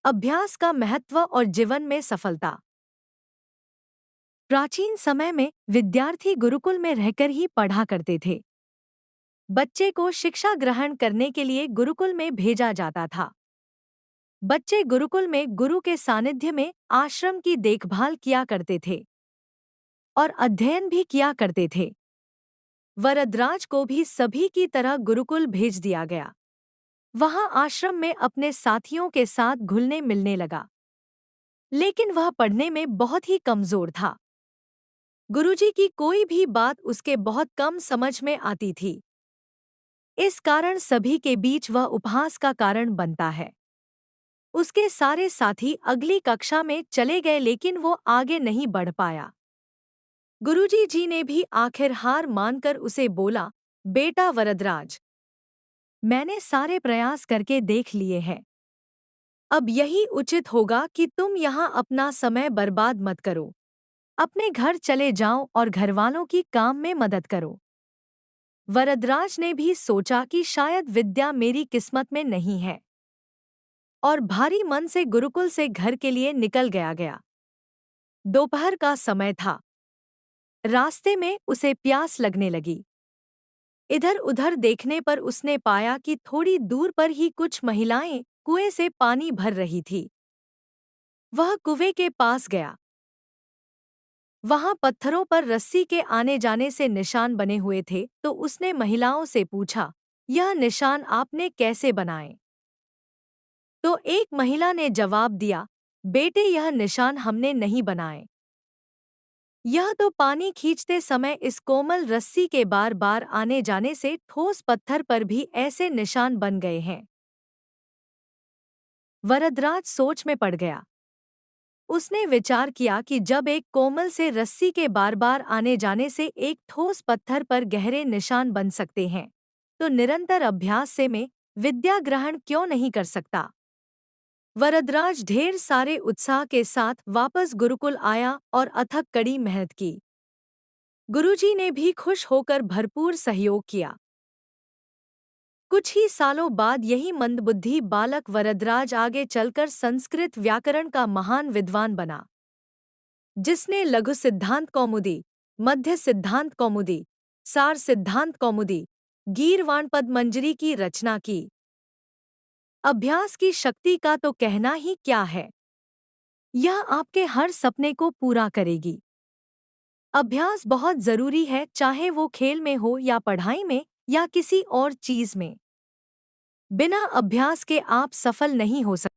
अभ्यास का महत्व और जीवन में सफलता। प्राचीन समय में विद्यार्थी गुरुकुल में रहकर ही पढ़ा करते थे। बच्चे को शिक्षा ग्रहण करने के लिए गुरुकुल में भेजा जाता था। बच्चे गुरुकुल में गुरु के सानिध्य में आश्रम की देखभाल किया करते थे और अध्ययन भी किया करते थे। वरदराज को भी सभी की तरह गुरुकुल भेज दिया गया। वहां आश्रम में अपने साथियों के साथ घुलने मिलने लगा, लेकिन वह पढ़ने में बहुत ही कमजोर था। गुरुजी की कोई भी बात उसके बहुत कम समझ में आती थी। इस कारण सभी के बीच वह उपहास का कारण बनता है। उसके सारे साथी अगली कक्षा में चले गए, लेकिन वो आगे नहीं बढ़ पाया। गुरुजी जी ने भी आखिर हार मानकर उसे बोला, बेटा वरदराज, मैंने सारे प्रयास करके देख लिए हैं। अब यही उचित होगा कि तुम यहाँ अपना समय बर्बाद मत करो। अपने घर चले जाओ और घरवालों की काम में मदद करो। वरदराज ने भी सोचा कि शायद विद्या मेरी किस्मत में नहीं है, और भारी मन से गुरुकुल से घर के लिए निकल गया। दोपहर का समय था। रास्ते में उसे प्यास लगने लगी। इधर उधर देखने पर उसने पाया कि थोड़ी दूर पर ही कुछ महिलाएं कुएं से पानी भर रही थी। वह कुएं के पास गया। वहां पत्थरों पर रस्सी के आने जाने से निशान बने हुए थे, तो उसने महिलाओं से पूछा, यह निशान आपने कैसे बनाए? तो एक महिला ने जवाब दिया, बेटे, यह निशान हमने नहीं बनाए। यह तो पानी खींचते समय इस कोमल रस्सी के बार बार आने जाने से ठोस पत्थर पर भी ऐसे निशान बन गए हैं। वरदराज सोच में पड़ गया। उसने विचार किया कि जब एक कोमल से रस्सी के बार बार आने जाने से एक ठोस पत्थर पर गहरे निशान बन सकते हैं, तो निरंतर अभ्यास से मैं विद्या ग्रहण क्यों नहीं कर सकता। वरदराज ढेर सारे उत्साह के साथ वापस गुरुकुल आया और अथक कड़ी मेहनत की। गुरुजी ने भी खुश होकर भरपूर सहयोग किया। कुछ ही सालों बाद यही मंदबुद्धि बालक वरदराज आगे चलकर संस्कृत व्याकरण का महान विद्वान बना, जिसने लघु सिद्धांत कौमुदी, मध्य सिद्धांत कौमुदी, सार सिद्धांत कौमुदी, गीर्वाण मंजरी की रचना की। अभ्यास की शक्ति का तो कहना ही क्या है। यह आपके हर सपने को पूरा करेगी। अभ्यास बहुत जरूरी है, चाहे वो खेल में हो या पढ़ाई में या किसी और चीज में। बिना अभ्यास के आप सफल नहीं हो सकते।